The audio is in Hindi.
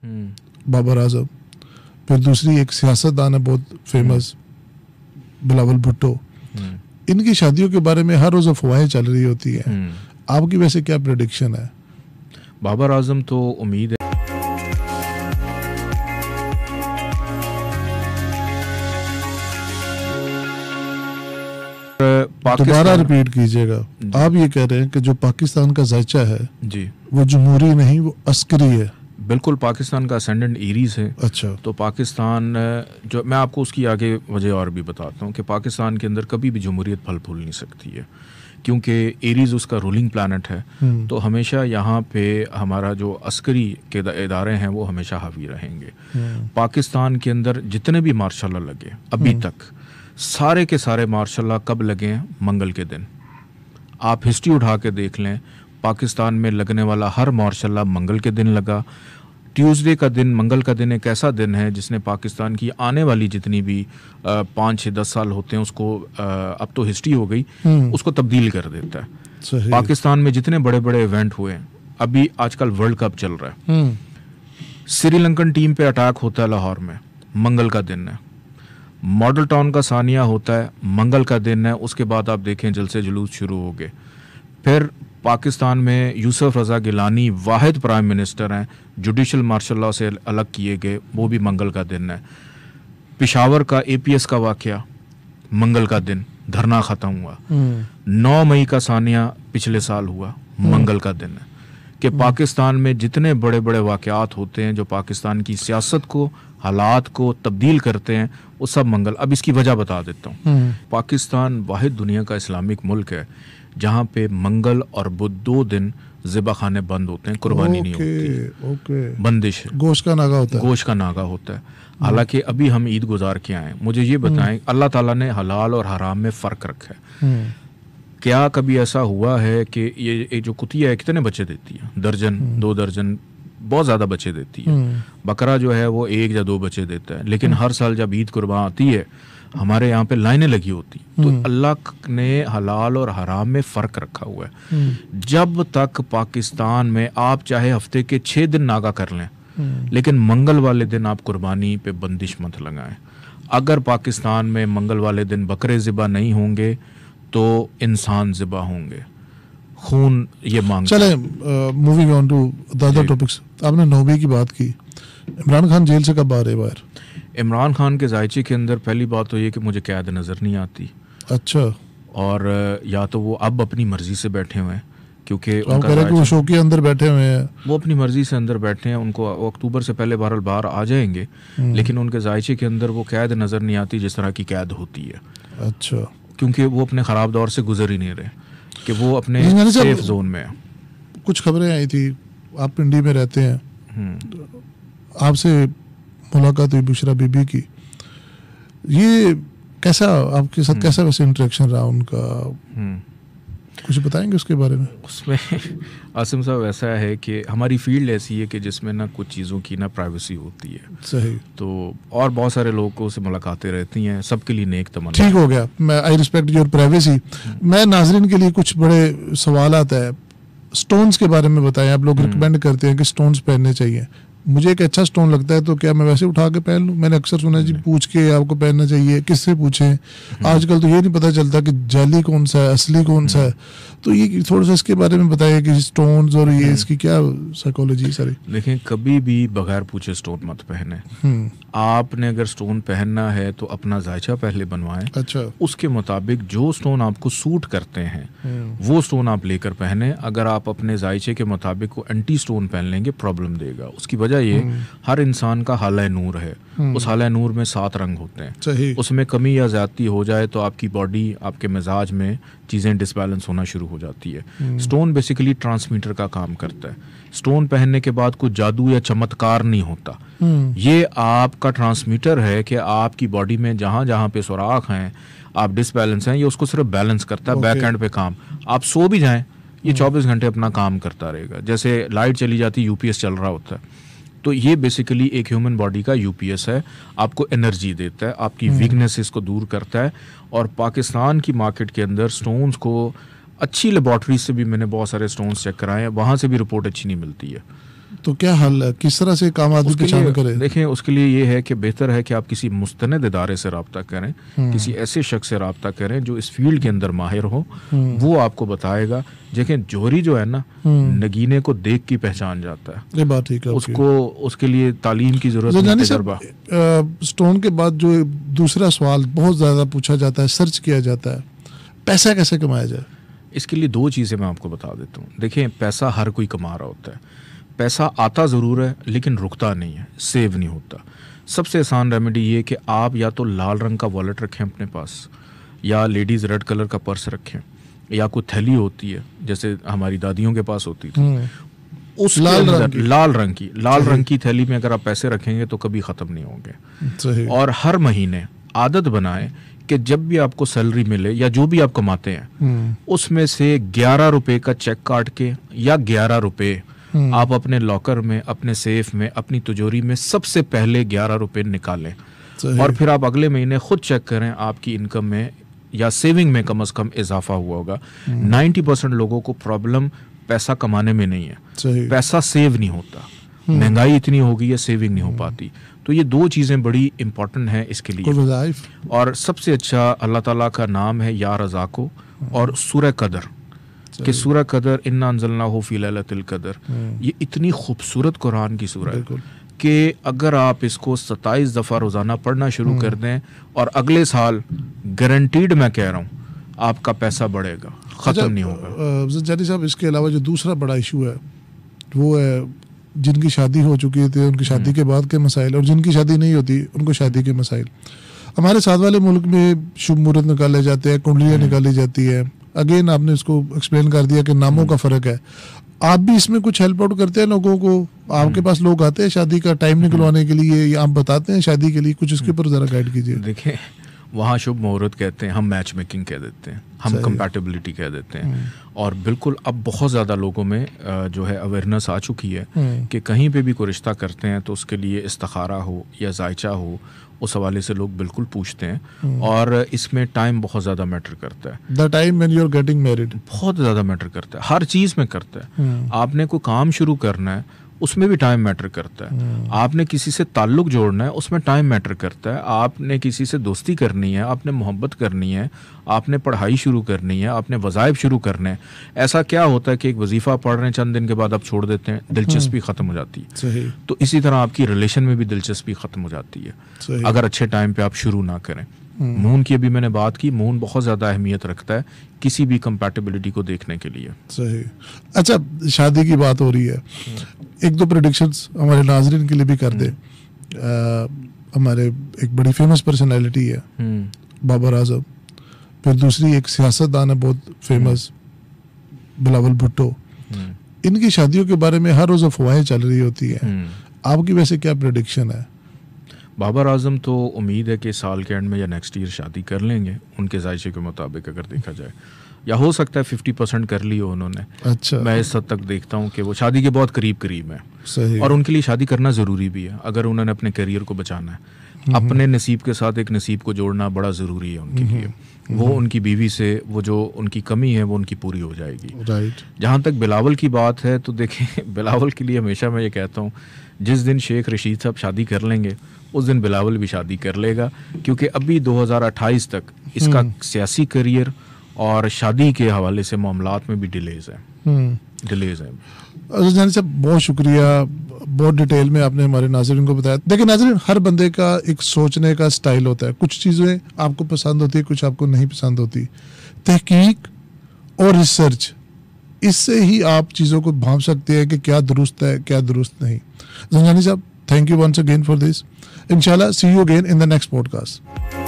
बाबर आजम, फिर दूसरी एक सियासतदान है बहुत फेमस बिलावल भुट्टो। इनकी शादियों के बारे में हर रोज अफवाहें चल रही होती हैं। आपकी वैसे क्या प्रेडिक्शन है? बाबर आजम तो उम्मीद है दोबारा रिपीट कीजिएगा। आप ये कह रहे हैं कि जो पाकिस्तान का जायचा है जी वो जमहूरी नहीं, वो अस्करी है। बिल्कुल, पाकिस्तान का असेंडेंट एरीज है। अच्छा, तो पाकिस्तान जो मैं आपको उसकी आगे वजह और भी बताता हूँ कि पाकिस्तान के अंदर कभी भी जमहूरियत फल फूल नहीं सकती है, क्योंकि एरीज उसका रूलिंग प्लानट है। तो हमेशा यहाँ पे हमारा जो अस्करी के इदारे हैं वो हमेशा हावी रहेंगे। पाकिस्तान के अंदर जितने भी मार्शल लगे अभी तक, सारे के सारे मार्शल कब लगे हैं? मंगल के दिन। आप हिस्ट्री उठा के देख लें, पाकिस्तान में लगने वाला हर मार्शल मंगल के दिन लगा। ट्यूसडे का दिन, मंगल का दिन एक ऐसा दिन है जिसने पाकिस्तान की आने वाली जितनी भी 5, 6, 10 साल होते हैं उसको, अब तो हिस्ट्री हो गई, उसको तब्दील कर देता है। पाकिस्तान में जितने बड़े बड़े इवेंट हुए, अभी आजकल वर्ल्ड कप चल रहा है, श्रीलंकन टीम पे अटैक होता है लाहौर में, मंगल का दिन है। मॉडल टाउन का सानिया होता है, मंगल का दिन है। उसके बाद आप देखें जलसे जुलूस शुरू हो गए। फिर पाकिस्तान में यूसुफ रज़ा गिलानी वाहिद प्राइम मिनिस्टर हैं, जुडिशल मार्शल लॉ से अलग किए गए, वो भी मंगल का दिन है। पेशावर का APS का वाक़या मंगल का दिन, धरना ख़त्म हुआ। 9 मई का सानिया पिछले साल हुआ, मंगल का दिन है। कि पाकिस्तान में जितने बड़े बड़े वाक़यात होते हैं जो पाकिस्तान की सियासत को, हालात को तब्दील करते हैं, वो सब मंगल। अब इसकी वजह बता देता हूँ। पाकिस्तान वाहिद दुनिया का इस्लामिक मुल्क है जहाँ पे मंगल और बुध 2 दिन ज़िबा खाने बंद होते हैं, कुर्बानी नहीं होती, बंदिश है, गोश्त का नागा होता है। हालांकि अभी हम ईद गुजार के आए, मुझे ये बताएं, अल्लाह ताला ने हलाल और हराम में फ़र्क रखा है। क्या कभी ऐसा हुआ है कि ये जो कुतिया है कितने बच्चे देती है? दर्जन, 2 दर्जन, बहुत ज़्यादा बच्चे देती है। बकरा जो है वो 1 या 2 बच्चे देता है। लेकिन हर साल जब ईद कुर्बान आती है, हमारे यहाँ पे लाइनें लगी होती। तो अल्लाह ने हलाल और हराम में फ़र्क रखा हुआ है। जब तक पाकिस्तान में आप चाहे हफ्ते के 6 दिन नागा कर लें, लेकिन मंगल वाले दिन आप कुर्बानी पे बंदिश मत लगाएं। अगर पाकिस्तान में मंगल वाले दिन बकरे ज़िबा नहीं होंगे तो इंसान ज़िबा होंगे, खून ये मांग। चले moving on to the other topics. आपने 9वीं की बात की, इमरान खान जेल से कब बाहर है? बाहर इमरान खान के जायचे के अंदर पहली बात तो ये कि मुझे कैद नज़र नहीं आती। अच्छा। और या तो वो अब अपनी मर्जी से बैठे हुए हैं, क्योंकि वो शो के अंदर बैठे हुए हैं, वो अपनी मर्जी से अंदर बैठे हैं। उनको अक्टूबर से पहले बहरहाल बाहर आ जाएंगे, लेकिन उनके जायचे के अंदर वो कैद नज़र नहीं आती जिस तरह की कैद होती है। अच्छा। क्योंकि वो अपने ख़राब दौर से गुजर ही नहीं रहे, कि वो अपने सेफ जोन में है। कुछ खबरें आई थी, आप पिंडी में रहते हैं, आपसे मुलाकात हुई बुशरा बीबी की। ये कैसा आपके साथ कैसा वैसे इंटरेक्शन रहा उनका? कुछ बताएंगे उसके बारे में? उसमें आसिम साहब ऐसा है कि हमारी फील्ड ऐसी है कि जिसमें ना कुछ चीज़ों की ना प्राइवेसी होती है। सही। तो और बहुत सारे लोगों से मुलाकातें रहती हैं, सबके लिए नेक तमन्ना। ठीक हो गया, मैं आई रिस्पेक्ट योर प्राइवेसी। मैं नाजरीन के लिए कुछ बड़े सवाल आता है। स्टोन्स के बारे में बताएं। आप लोग रिकमेंड करते हैं कि स्टोन्स पहनने चाहिए। मुझे एक अच्छा स्टोन लगता है, तो क्या मैं वैसे उठा के पहन लूँ? मैंने अक्सर सुना जी पूछ के आपको पहनना चाहिए। किससे पूछें? आजकल तो ये नहीं पता चलता कि जाली कौन सा है, असली कौन सा है। तो ये थोड़ा सा इसके बारे में बताइए कि स्टोन्स और ये इसकी क्या साइकोलॉजी सारी। देखें, कभी भी बगैर पूछे स्टोन मत पहने। आपने अगर स्टोन पहनना है तो अपना जायचा पहले बनवाएं। अच्छा। उसके मुताबिक जो स्टोन आपको सूट करते हैं वो स्टोन आप लेकर पहने। अगर आप अपने जायचे के मुताबिक वो एंटी स्टोन पहन लेंगे, प्रॉब्लम देगा। उसकी वजह ये, हर इंसान का हाले नूर है। उस हाले नूर में 7 रंग होते हैं। उसमें कमी या ज्यादती हो जाए तो आपकी बॉडी, आपके मिजाज में चीज़ें डिसबैलेंस होना शुरू हो जाती है। स्टोन बेसिकली ट्रांसमीटर का काम करता है। स्टोन पहनने के बाद कुछ जादू या चमत्कार नहीं होता। ये आपका ट्रांसमीटर है कि आपकी बॉडी में जहाँ जहाँ पे सुराख हैं, आप डिसबैलेंस हैं, ये उसको सिर्फ बैलेंस करता है। बैक एंड पे काम, आप सो भी जाएं, ये 24 घंटे अपना काम करता रहेगा। जैसे लाइट चली जाती, UPS चल रहा होता है। तो ये बेसिकली एक ह्यूमन बॉडी का UPS है। आपको एनर्जी देता है, आपकी वीकनेसेस को दूर करता है। और पाकिस्तान की मार्केट के अंदर स्टोन्स को अच्छी लेबॉर्ट्री से भी मैंने बहुत सारे स्टोन्स चेक कराए हैं, वहाँ से भी रिपोर्ट अच्छी नहीं मिलती है। तो क्या हल है, किस तरह से काम आदमी पहचान करे? देखें, उसके लिए ये है कि बेहतर है कि आप किसी मुस्तनद इदारे से रब्ता करें, किसी ऐसे शख्स से रब्ता करें जो इस फील्ड के अंदर माहिर हो, वो आपको बताएगा। देखें, जोहरी जो है ना, नगीने को देख के पहचान जाता है। ये बात ठीक है। उसको उसके लिए तालीम की जरूरत नहीं, तजुर्बा। स्टोन के बाद जो दूसरा सवाल बहुत ज़्यादा पूछा जाता है, सर्च किया जाता है, पैसा कैसे कमाया जाए? इसके लिए दो चीज़ें मैं आपको बता देता हूँ। देखें, पैसा हर कोई कमा रहा होता है, पैसा आता ज़रूर है लेकिन रुकता नहीं है, सेव नहीं होता। सबसे आसान रेमेडी ये कि आप या तो लाल रंग का वॉलेट रखें अपने पास, या लेडीज़ रेड कलर का पर्स रखें, या कोई थैली होती है जैसे हमारी दादियों के पास होती थी, उस लाल रंग की थैली में अगर आप पैसे रखेंगे तो कभी ख़त्म नहीं होंगे। और हर महीने आदत बनाएं कि जब भी आपको सैलरी मिले या जो भी आप कमाते हैं उसमें से 11 रुपए का चेक काट के या 11 रुपए आप अपने लॉकर में, अपने सेफ में, अपनी तिजोरी में सबसे पहले 11 रुपए निकालें। और फिर आप अगले महीने खुद चेक करें आपकी इनकम में या सेविंग में कम से कम इजाफा हुआ होगा। 90% लोगों को प्रॉब्लम पैसा कमाने में नहीं है, पैसा सेव नहीं होता। महंगाई इतनी हो गई है, सेविंग नहीं हो पाती। तो ये दो चीज़ें बड़ी इंपॉर्टेंट हैं इसके लिए। और सबसे अच्छा अल्लाह ताला का नाम है या रज़ाको, और सूरह कदर, कि सूरह कदर इन्ना अंज़लनाहु फ़ी लैलतिल कदर, ये इतनी खूबसूरत कुरान की सूरह है कि अगर आप इसको 27 दफ़ा रोज़ाना पढ़ना शुरू कर दें और अगले साल गारंटीड, मैं कह रहा हूँ, आपका पैसा बढ़ेगा, ख़त्म नहीं होगा। जानी साहब, इसके अलावा जो दूसरा बड़ा इशू है वो है जिनकी शादी हो चुकी थी उनकी शादी के बाद के मसाइल, और जिनकी शादी नहीं होती उनको शादी के मसाइल। हमारे साथ वाले मुल्क में शुभ मुहूर्त निकाले जाते हैं, कुंडलियाँ निकाली जाती है। अगेन आपने इसको एक्सप्लेन कर दिया कि नामों का फ़र्क है। आप भी इसमें कुछ हेल्प आउट करते हैं लोगों को? आपके पास लोग आते हैं शादी का टाइम निकलवाने के लिए, या आप बताते हैं शादी के लिए? कुछ इसके ऊपर ज़रा गाइड कीजिए। देखिए, वहाँ शुभ मुहूर्त कहते हैं, हम मैच मेकिंग कह देते हैं, हम कंपैटिबिलिटी कह देते हैं। और बिल्कुल अब बहुत ज़्यादा लोगों में जो है अवेयरनेस आ चुकी है कि कहीं पे भी कोई रिश्ता करते हैं तो उसके लिए इस्तिखारा हो या जायचा हो, उस हवाले से लोग बिल्कुल पूछते हैं। और इसमें टाइम बहुत ज़्यादा मैटर करता है। The time when you are getting married बहुत ज़्यादा मैटर करता है, हर चीज़ में करता है। आपने कोई काम शुरू करना है, उसमें भी टाइम मैटर करता है। आपने किसी से ताल्लुक जोड़ना है, उसमें टाइम मैटर करता है। आपने किसी से दोस्ती करनी है, आपने मोहब्बत करनी है, आपने पढ़ाई शुरू करनी है, आपने वज़ाइफ शुरू करने हैं। ऐसा क्या होता है कि एक वजीफ़ा पढ़ रहे हैं, चंद दिन के बाद आप छोड़ देते हैं, दिलचस्पी ख़त्म हो जाती है। तो इसी तरह आपकी रिलेशन में भी दिलचस्पी ख़त्म हो जाती है अगर अच्छे टाइम पर आप शुरू ना करें। मून की अभी मैंने बात की, मून बहुत ज़्यादा अहमियत रखता है किसी भी कंपैटिबिलिटी को देखने के लिए। सही। अच्छा, शादी की बात हो रही है, एक दो प्रेडिक्शंस हमारे नाजरीन के लिए भी कर दे। हमारे एक बड़ी फेमस पर्सनैलिटी है बाबर आजम, फिर दूसरी एक सियासतदान है बहुत फेमस, बिलावल भुट्टो। इनकी शादियों के बारे में हर रोज़ अफवाहें चल रही होती हैं। आपकी वैसे क्या प्रेडिक्शन है? बाबर आजम तो उम्मीद है कि साल के एंड में या नेक्स्ट ईयर शादी कर लेंगे, उनके जायशे के मुताबिक अगर देखा जाए, या हो सकता है 50% कर ली हो उन्होंने। अच्छा। मैं इस हद तक देखता हूँ कि वो शादी के बहुत करीब है। सही। और उनके लिए शादी करना ज़रूरी भी है अगर उन्होंने अपने करियर को बचाना है। अपने नसीब के साथ एक नसीब को जोड़ना बड़ा ज़रूरी है उनके लिए। वो उनकी बीवी से वो जो उनकी कमी है वो उनकी पूरी हो जाएगी। राइट। जहाँ तक बिलावल की बात है तो देखें, बिलावल के लिए हमेशा मैं ये कहता हूँ, जिस दिन शेख रशीद साहब शादी कर लेंगे उस दिन बिलावल भी शादी कर लेगा, क्योंकि अभी 2028 तक इसका सियासी करियर और शादी के हवाले से मामलात में भी डिलेज है। जानी साहब, बहुत शुक्रिया, बहुत डिटेल में आपने हमारे नाज़रीन को बताया। देखिए नाज़रीन, हर बंदे का एक सोचने का स्टाइल होता है। कुछ चीज़ें आपको पसंद होती है, कुछ आपको नहीं पसंद होती। तहकीक और रिसर्च, इससे ही आप चीज़ों को भांप सकते हैं कि क्या दुरुस्त है क्या दुरुस्त नहीं। जंजानी साहब, thank you once again for this. इंशाल्लाह see you again in the next podcast.